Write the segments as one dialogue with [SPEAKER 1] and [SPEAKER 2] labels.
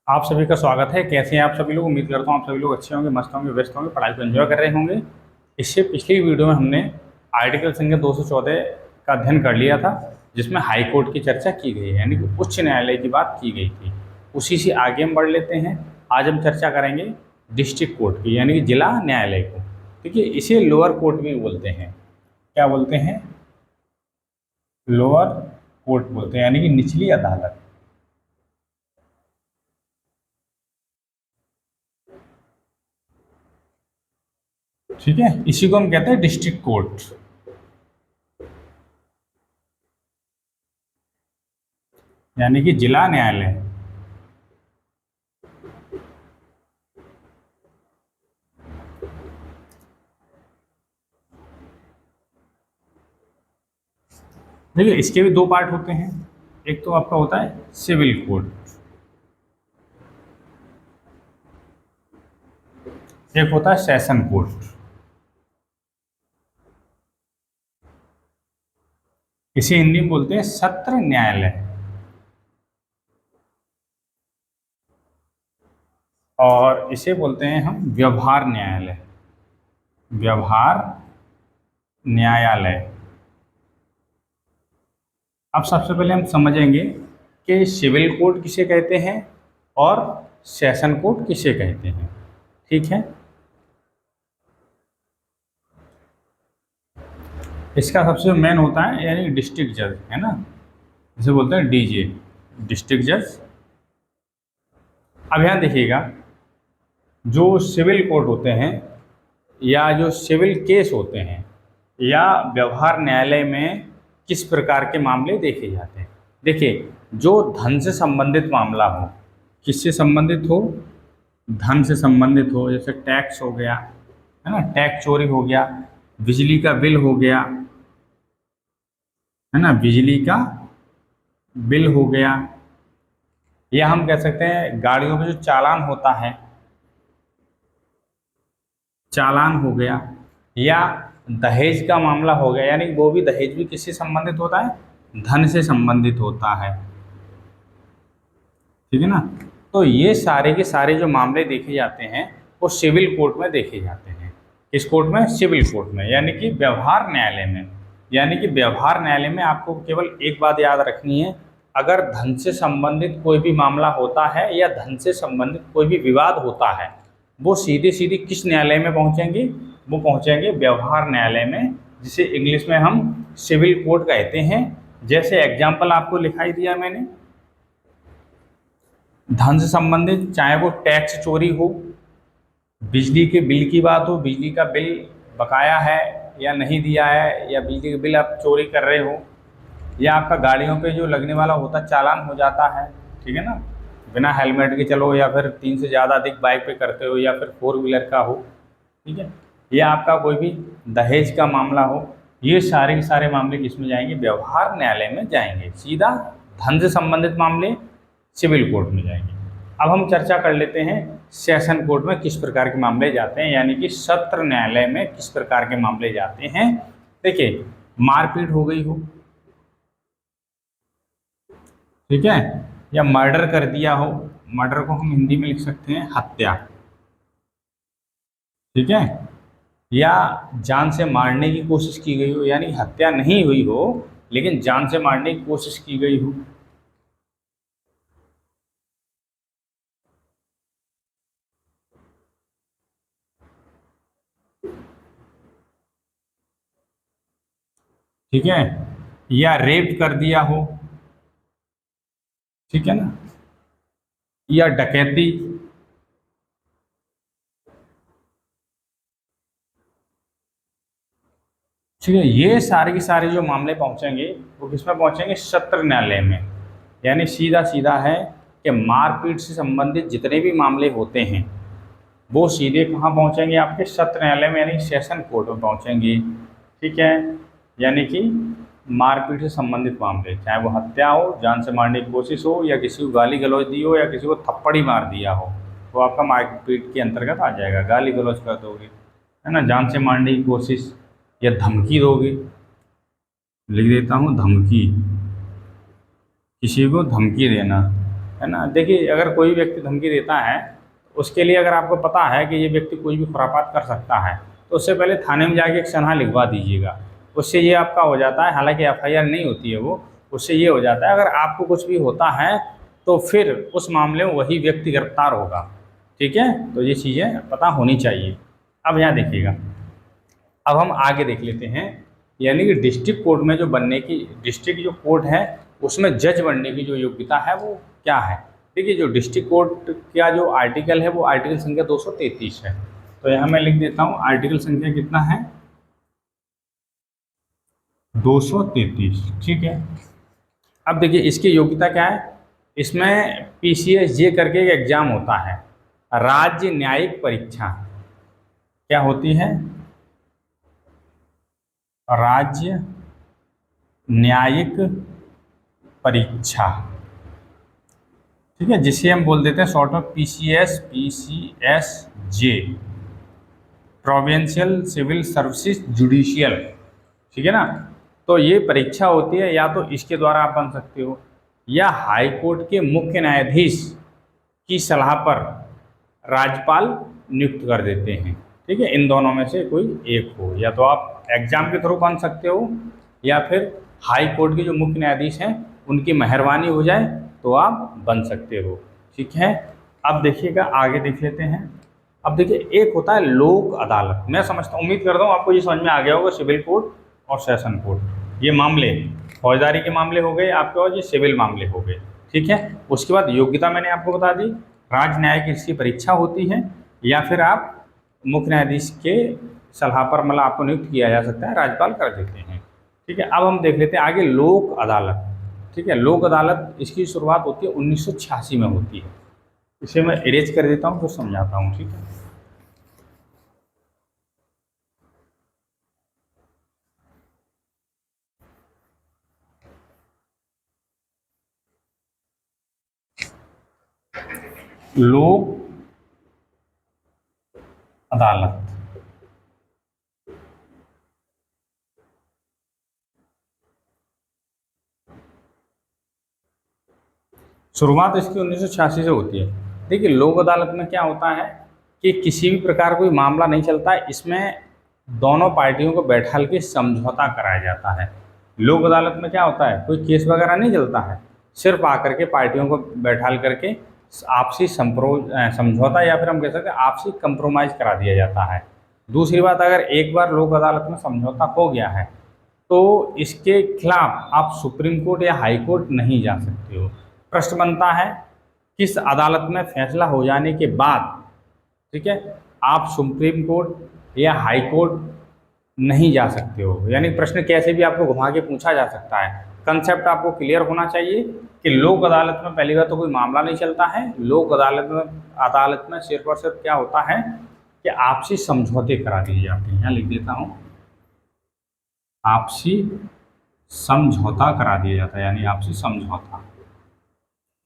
[SPEAKER 1] आप सभी का स्वागत है। कैसे हैं आप सभी लोग? उम्मीद करता हूँ आप सभी लोग अच्छे होंगे, मस्त होंगे, व्यस्त होंगे, पढ़ाई को एंजॉय कर रहे होंगे। इससे पिछली वीडियो में हमने आर्टिकल संख्या 214 का अध्ययन कर लिया था, जिसमें हाई कोर्ट की चर्चा की गई है, यानी कि उच्च न्यायालय की बात की गई थी। उसी से आगे हम बढ़ लेते हैं। आज हम चर्चा करेंगे डिस्ट्रिक्ट कोर्ट की, यानी कि जिला न्यायालय को। ठीक है, इसे लोअर कोर्ट भी बोलते हैं। क्या बोलते हैं? लोअर कोर्ट बोलते हैं, यानी कि निचली अदालत। ठीक है, इसी को हम कहते हैं डिस्ट्रिक्ट कोर्ट, यानी कि जिला न्यायालय। देखिए, इसके भी दो पार्ट होते हैं। एक तो आपका होता है सिविल कोड, एक होता है सेशन कोड। इसे हिंदी में बोलते हैं सत्र न्यायालय, और इसे बोलते हैं हम व्यवहार न्यायालय। व्यवहार न्यायालय। अब सबसे पहले हम समझेंगे कि सिविल कोड किसे कहते हैं और सेशन कोड किसे कहते हैं। ठीक है, इसका सबसे मेन होता है यानी डिस्ट्रिक्ट जज, है ना, जिसे बोलते हैं डीजे, डिस्ट्रिक्ट जज। अब यहाँ देखिएगा, जो सिविल कोर्ट होते हैं या जो सिविल केस होते हैं या व्यवहार न्यायालय में किस प्रकार के मामले देखे जाते हैं। देखिए, जो धन से संबंधित मामला हो, किससे संबंधित हो? धन से संबंधित हो, जैसे टैक्स हो गया, है ना, टैक्स चोरी हो गया, बिजली का बिल हो गया, है ना, बिजली का बिल हो गया, या हम कह सकते हैं गाड़ियों में जो चालान होता है, चालान हो गया, या दहेज का मामला हो गया, यानी वो भी दहेज भी किससे संबंधित होता है? धन से संबंधित होता है। ठीक है ना। तो ये सारे के सारे जो मामले देखे जाते हैं वो सिविल कोर्ट में देखे जाते हैं। किस कोर्ट में? सिविल कोर्ट में, यानी कि व्यवहार न्यायालय में। यानी कि व्यवहार न्यायालय में आपको केवल एक बात याद रखनी है, अगर धन से संबंधित कोई भी मामला होता है या धन से संबंधित कोई भी विवाद होता है, वो सीधे सीधे किस न्यायालय में पहुंचेंगे? वो पहुंचेंगे व्यवहार न्यायालय में, जिसे इंग्लिश में हम सिविल कोर्ट कहते हैं। जैसे एग्जाम्पल आपको लिखाई दिया मैंने, धन से संबंधित, चाहे वो टैक्स चोरी हो, बिजली के बिल की बात हो, बिजली का बिल बकाया है या नहीं दिया है, या बिजली का बिल आप चोरी कर रहे हो, या आपका गाड़ियों पे जो लगने वाला होता चालान हो जाता है, ठीक है ना, बिना हेलमेट के चलो, या फिर 3 से ज़्यादा अधिक बाइक पे करते हो, या फिर 4 व्हीलर का हो, ठीक है, या आपका कोई भी दहेज का मामला हो, ये सारे के सारे मामले किस में जाएंगे? व्यवहार न्यायालय में जाएंगे। सीधा धन से संबंधित मामले सिविल कोर्ट में जाएंगे। अब हम चर्चा कर लेते हैं सेशन कोर्ट में किस प्रकार के मामले जाते हैं, यानी कि सत्र न्यायालय में किस प्रकार के मामले जाते हैं। देखिए, मारपीट हो गई हो, ठीक है, या मर्डर कर दिया हो, मर्डर को हम हिंदी में लिख सकते हैं हत्या, ठीक है, या जान से मारने की कोशिश की गई हो, यानी हत्या नहीं हुई हो लेकिन जान से मारने की कोशिश की गई हो। ठीक है, या रेप कर दिया हो, ठीक है ना, या डकैती। ठीक है, ये सारे के सारे जो मामले पहुंचेंगे वो किसमें पहुंचेंगे? सत्र न्यायालय में। यानी सीधा सीधा है कि मारपीट से संबंधित जितने भी मामले होते हैं वो सीधे कहाँ पहुंचेंगे? आपके सत्र न्यायालय में, यानी सेशन कोर्ट में पहुंचेंगे। ठीक है, यानी कि मारपीट से संबंधित मामले, चाहे वो हत्या हो, जान से मारने की कोशिश हो, या किसी को गाली गलौज दी हो, या किसी को थप्पड़ ही मार दिया हो, तो आपका मारपीट के अंतर्गत आ जाएगा। गाली गलौज कर दोगे, है ना, जान से मारने की कोशिश, या धमकी दोगे, लिख देता हूँ धमकी, किसी को धमकी देना, है ना। देखिए अगर कोई व्यक्ति धमकी देता है, उसके लिए अगर आपको पता है कि ये व्यक्ति कोई भी खुरापात कर सकता है, तो उससे पहले थाने में जाके एक सनहा लिखवा दीजिएगा। उससे ये आपका हो जाता है, हालांकि एफआईआर नहीं होती है वो, उससे ये हो जाता है अगर आपको कुछ भी होता है तो फिर उस मामले में वही व्यक्ति गिरफ्तार होगा। ठीक है, तो ये चीज़ें पता होनी चाहिए। अब यहाँ देखिएगा, अब हम आगे देख लेते हैं, यानी कि डिस्ट्रिक्ट कोर्ट में जो बनने की, डिस्ट्रिक्ट जो कोर्ट है उसमें जज बनने की जो योग्यता है वो क्या है। देखिए जो डिस्ट्रिक्ट कोर्ट का जो आर्टिकल है वो आर्टिकल संख्या 233 है। तो यहाँ मैं लिख देता हूँ आर्टिकल संख्या कितना है, 233। ठीक है, अब देखिए इसकी योग्यता क्या है, इसमें पीसीएसजे करके एक एग्जाम होता है, राज्य न्यायिक परीक्षा। क्या होती है, राज्य न्यायिक परीक्षा। ठीक है, जिसे हम बोल देते हैं शॉर्ट में PCSJ, provincial civil services judicial. ठीक है ना, तो ये परीक्षा होती है, या तो इसके द्वारा आप बन सकते हो, या हाई कोर्ट के मुख्य न्यायाधीश की सलाह पर राज्यपाल नियुक्त कर देते हैं। ठीक है, इन दोनों में से कोई एक हो, या तो आप एग्जाम के थ्रू बन सकते हो, या फिर हाई कोर्ट के जो मुख्य न्यायाधीश हैं उनकी मेहरबानी हो जाए तो आप बन सकते हो। ठीक है, अब देखिएगा आगे देख लेते हैं। अब देखिए एक होता है लोक अदालत। मैं समझता, उम्मीद करता हूँ आपको ये समझ में आ गया होगा, सिविल कोर्ट और सेशन कोर्ट, ये मामले फौजदारी के मामले हो गए आपके, और ये सिविल मामले हो गए। ठीक है, उसके बाद योग्यता मैंने आपको बता दी, राज्य न्याय की इसकी परीक्षा होती है, या फिर आप मुख्य न्यायाधीश के सलाह पर मतलब आपको नियुक्त किया जा सकता है, राज्यपाल कर देते हैं। ठीक है, अब हम देख लेते हैं आगे लोक अदालत। ठीक है, लोक अदालत इसकी शुरुआत होती है 1986 में होती है। इसे मैं इरेज कर देता हूँ तो समझाता हूँ। ठीक है, लोक अदालत शुरुआत इसकी 1986 से होती है। देखिए लोक अदालत में क्या होता है कि किसी भी प्रकार कोई मामला नहीं चलता है, इसमें दोनों पार्टियों को बैठाल के समझौता कराया जाता है। लोक अदालत में क्या होता है, कोई केस वगैरह नहीं चलता है, सिर्फ आकर के पार्टियों को बैठाल करके आपसी समझौता, या फिर हम कह सकते हैं आपसी कंप्रोमाइज़ करा दिया जाता है। दूसरी बात, अगर एक बार लोक अदालत में समझौता हो गया है तो इसके खिलाफ आप सुप्रीम कोर्ट या हाई कोर्ट नहीं जा सकते हो। प्रश्न बनता है किस अदालत में फैसला हो जाने के बाद, ठीक है, आप सुप्रीम कोर्ट या हाई कोर्ट नहीं जा सकते हो। यानी प्रश्न कैसे भी आपको घुमा के पूछा जा सकता है। कंसेप्ट आपको क्लियर होना चाहिए कि लोक अदालत में पहली बार तो कोई मामला नहीं चलता है। लोक अदालत में सिर्फ और सिर्फ क्या होता है कि आपसी समझौते करा दिए जाते हैं। यहाँ लिख देता हूँ, आपसी समझौता करा दिया जाता है, यानी आपसी समझौता।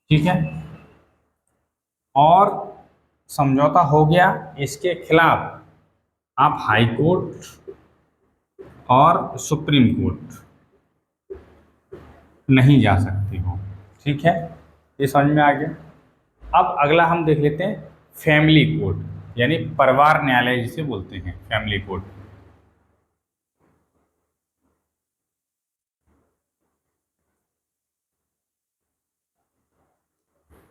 [SPEAKER 1] ठीक है, और समझौता हो गया, इसके खिलाफ आप हाई कोर्ट और सुप्रीम कोर्ट नहीं जा सकते हो। ठीक है, ये समझ में आ गया। अब अगला हम देख लेते हैं फैमिली कोर्ट, यानी परिवार न्यायालय जिसे बोलते हैं, फैमिली कोर्ट।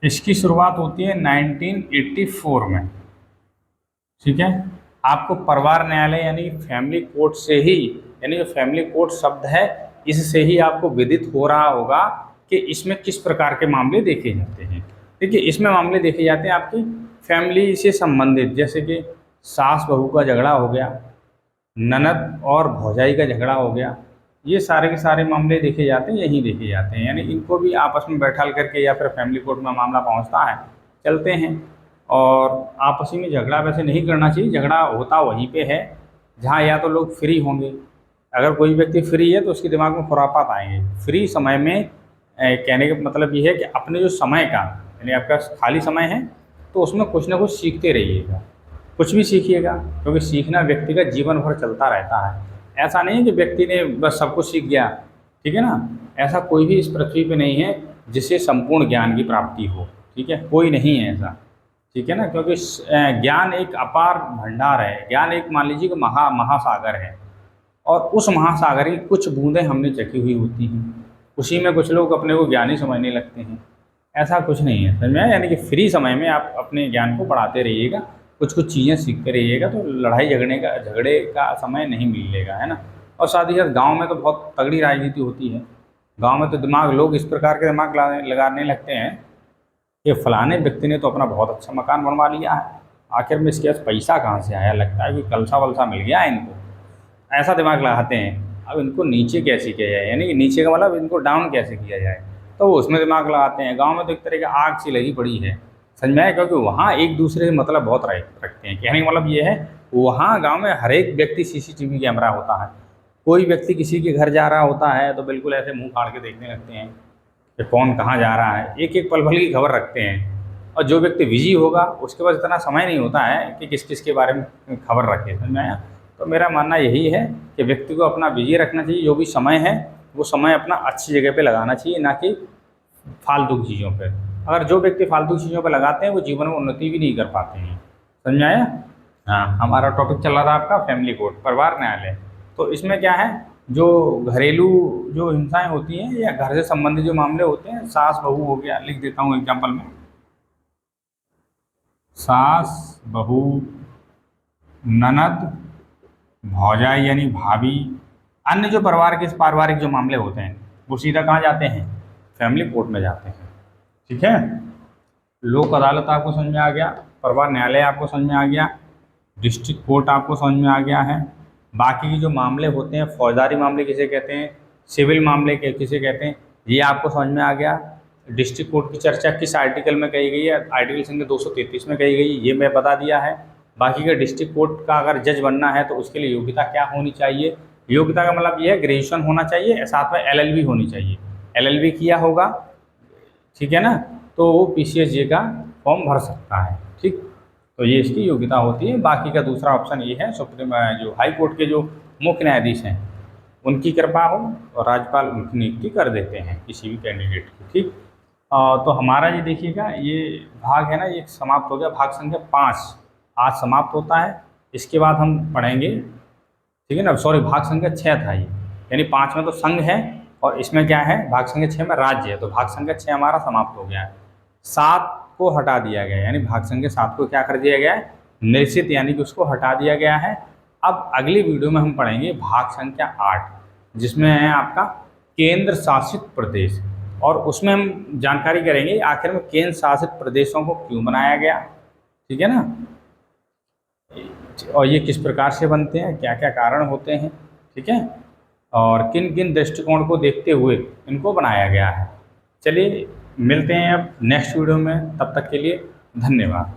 [SPEAKER 1] इसकी शुरुआत होती है 1984 में। ठीक है, आपको परिवार न्यायालय यानी फैमिली कोर्ट से ही, यानी जो फैमिली कोर्ट शब्द है इससे ही आपको विदित हो रहा होगा कि इसमें किस प्रकार के मामले देखे जाते हैं। देखिए इसमें मामले देखे जाते हैं आपकी फैमिली से संबंधित, जैसे कि सास बहू का झगड़ा हो गया, ननद और भौजाई का झगड़ा हो गया, ये सारे के सारे मामले देखे जाते हैं, यहीं देखे जाते हैं। यानी इनको भी आपस में बैठाल करके या फिर फैमिली कोर्ट में मामला पहुंचता है, चलते हैं। और आपसी में झगड़ा वैसे नहीं करना चाहिए, झगड़ा होता वहीं पे है जहाँ या तो लोग फ्री होंगे। अगर कोई व्यक्ति फ्री है तो उसके दिमाग में खुरापात आएंगे। फ्री समय में कहने का मतलब ये है कि अपने जो समय का, यानी आपका खाली समय है तो उसमें कुछ ना कुछ सीखते रहिएगा, कुछ भी सीखिएगा, क्योंकि सीखना व्यक्ति का जीवन भर चलता रहता है। ऐसा नहीं है कि व्यक्ति ने बस सब कुछ सीख गया, ठीक है ना, ऐसा कोई भी इस पृथ्वी पे नहीं है जिससे संपूर्ण ज्ञान की प्राप्ति हो। ठीक है, कोई नहीं है ऐसा। ठीक है ना, क्योंकि ज्ञान एक अपार भंडार है, ज्ञान एक मान लीजिए कि महासागर है, और उस महासागर की कुछ बूंदें हमने चखी हुई होती हैं, उसी में कुछ लोग अपने को ज्ञानी समझने लगते हैं। ऐसा कुछ नहीं है, समझ में आया? यानी कि फ्री समय में आप अपने ज्ञान को बढ़ाते रहिएगा, कुछ कुछ चीज़ें सीखते रहिएगा, तो लड़ाई झगड़े का समय नहीं मिलेगा, है ना। और साथ ही साथ गाँव में तो बहुत तगड़ी राजनीति होती है। गाँव में तो दिमाग, लोग इस प्रकार के दिमाग लगाने लगते हैं कि फलाने व्यक्ति ने तो अपना बहुत अच्छा मकान बनवा लिया है, आखिर में इसके पास पैसा कहाँ से आया, लगता है कि कलसा वलसा मिल गया है इनको, ऐसा दिमाग लगाते हैं। अब इनको नीचे कैसे किया जाए, यानी कि नीचे का मतलब इनको डाउन कैसे किया जाए, तो वो उसमें दिमाग लगाते हैं। गांव में तो एक तरह की आग सी लगी पड़ी है, समझ में आया? क्योंकि वहाँ एक दूसरे से मतलब बहुत रखते हैं। कहने का मतलब ये है, वहाँ गांव में हर एक व्यक्ति सीसीटीवी कैमरा होता है। कोई व्यक्ति किसी के घर जा रहा होता है तो बिल्कुल ऐसे मुंह फाड़ के देखने लगते हैं कि कौन कहाँ जा रहा है, एक एक पल भर की खबर रखते हैं। और जो व्यक्ति बिजी होगा उसके पास इतना समय नहीं होता है कि किस किस के बारे में खबर रखे, समझ में आया? तो मेरा मानना यही है कि व्यक्ति को अपना बिजी रखना चाहिए, जो भी समय है वो समय अपना अच्छी जगह पे लगाना चाहिए, ना कि फालतू चीज़ों पे। अगर जो व्यक्ति फालतू चीज़ों पे लगाते हैं वो जीवन में उन्नति भी नहीं कर पाते हैं, समझ में आया? हाँ, हमारा टॉपिक चल रहा था आपका फैमिली कोर्ट, परिवार न्यायालय। तो इसमें क्या है, जो घरेलू जो हिंसाएं होती हैं या घर से संबंधित जो मामले होते हैं, सास बहू हो गया, लिख देता हूँ एग्जाम्पल में, सास बहू, ननद, भौजाई यानी भाभी, अन्य जो पारिवारिक जो मामले होते हैं वो सीधा कहाँ जाते हैं, फैमिली कोर्ट में जाते हैं। ठीक है, लोक अदालत आपको समझ में आ गया, परिवार न्यायालय आपको समझ में आ गया, डिस्ट्रिक्ट कोर्ट आपको समझ में आ गया है। बाकी के जो मामले होते हैं, फौजदारी मामले किसे कहते हैं, सिविल मामले किसे कहते हैं, ये आपको समझ में आ गया। डिस्ट्रिक्ट कोर्ट की चर्चा किस आर्टिकल में कही गई है, आर्टिकल संख्या 233 में कही गई, ये मैं बता दिया है। बाकी का डिस्ट्रिक्ट कोर्ट का अगर जज बनना है तो उसके लिए योग्यता क्या होनी चाहिए, योग्यता का मतलब ये है ग्रेजुएशन होना चाहिए, साथ में LLB होनी चाहिए, LLB किया होगा, ठीक है ना, तो वो PCSJ का फॉर्म भर सकता है। ठीक, तो ये इसकी योग्यता होती है। बाकी का दूसरा ऑप्शन ये है, सुप्रीम जो हाई कोर्ट के जो मुख्य न्यायाधीश हैं उनकी कृपा हो और राज्यपाल उनकी नियुक्ति कर देते हैं किसी भी कैंडिडेट की। ठीक, तो हमारा ये देखिएगा, ये भाग है ना, ये समाप्त हो गया, भाग संख्या 5 आज समाप्त होता है। इसके बाद हम पढ़ेंगे, ठीक है ना, सॉरी भाग संख्या 6 था ये, यानी 5 में तो संघ है और इसमें क्या है, भाग संख्या 6 में राज्य है, तो भाग संख्या 6 हमारा समाप्त हो गया है। 7 को हटा दिया गया है, यानी भाग संख्या 7 को क्या कर दिया गया है, निश्चित, यानी कि उसको हटा दिया गया है। अब अगली वीडियो में हम पढ़ेंगे भाग संख्या 8, जिसमें है आपका केंद्र शासित प्रदेश, और उसमें हम जानकारी करेंगे आखिर में केंद्र शासित प्रदेशों को क्यों बनाया गया, ठीक है ना, और ये किस प्रकार से बनते हैं, क्या क्या कारण होते हैं, ठीक है, और किन किन दृष्टिकोण को देखते हुए इनको बनाया गया है। चलिए मिलते हैं अब नेक्स्ट वीडियो में, तब तक के लिए धन्यवाद।